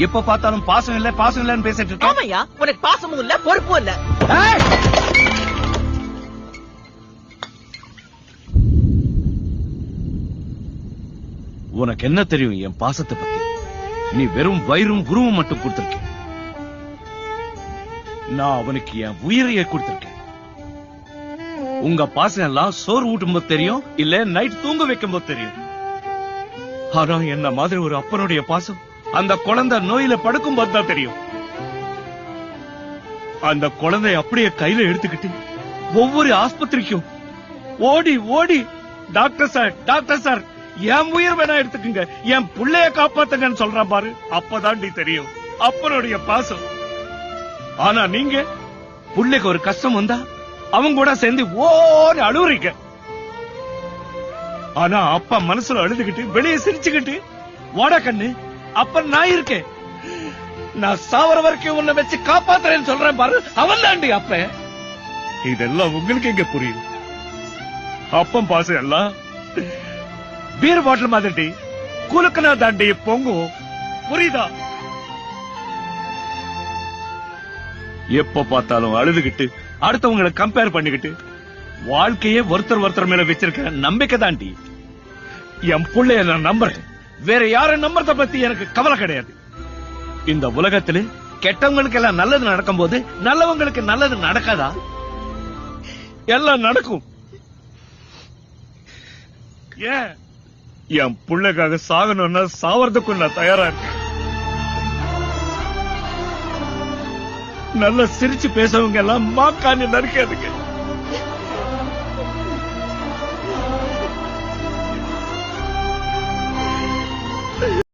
எப்ப பார்த்தாலும் பாசம் இல்லன்னு பேசிட்டு இருக்க. ஆமையா, உனக்கு பாசமும் இல்ல பொறுப்பும் இல்ல. உனக்கு என்ன தெரியும் என் பாசத்தை பத்தி? நீ வெறும் வயிறும் உருவம் மட்டும் கொடுத்திருக்க. நான் அவனுக்கு என் உயிரையே கொடுத்திருக்கேன். உங்க பாசம் எல்லாம் சோறு ஊட்டும் போது தெரியும், இல்ல நைட் தூங்க வைக்கும் போது தெரியும். ஆனா என்ன மாதிரி ஒரு அப்பனுடைய பாசம் அந்த குழந்தை நோயில படுக்கும் போது தான் தெரியும். அந்த குழந்தை அப்படியே கையில எடுத்துக்கிட்டு ஒவ்வொரு ஆஸ்பத்திரிக்கும் ஓடி ஓடி டாக்டர் சார் என் உயிர் வேணா எடுத்துக்குங்க, என் புள்ளைய காப்பாத்துங்கன்னு சொல்றான் பாரு. அப்பதான் நீ தெரியும் அப்பனுடைய பாசம். ஆனா நீங்க புள்ளைக்கு ஒரு கஷ்டம் வந்தா அவங்க கூட சேர்ந்து ஓடி அழுவுறீங்க. ஆனா அப்பா மனசுல அழுதுகிட்டு வெளியே சிரிச்சுக்கிட்டு, வாடா கண்ணு அப்ப நான் இருக்கேன், நான் சாவர வரைக்கும் உன்னை வச்சு காப்பாத்துறேன்னு சொல்றேன் பாரு, அவன் தாண்டி அப்ப. இதெல்லாம் உங்களுக்கு எங்க புரியும்? அப்பம் பாசம் எல்லாம் பீர் பாட்டில் மாதிரி குலுக்கனா தாண்டி பொங்கும், புரியுதா? எப்ப பார்த்தாலும் அழுதுகிட்டு அடுத்தவங்களை கம்பேர் பண்ணிக்கிட்டு வாழ்க்கையே ஒருத்தர் மேல வச்சிருக்க நம்பிக்கை தாண்டி. என் புள்ளைய நான் நம்புறேன், வேற யாரும் நம்புறத பத்தி எனக்கு கவலை கிடையாது. இந்த உலகத்துல கெட்டவங்களுக்கு எல்லாம் நல்லது நடக்கும் போது நல்லவங்களுக்கு நல்லது நடக்காதா? எல்லாம் நடக்கும். ஏன் என் புள்ளைக்காக சாகணும்னா சாவறதுக்கும் நான் தயாரா இருக்கேன். நல்லா சிரிச்சு பேசவங்க எல்லாம் மாக்கான்னு நறுக்காதுங்க.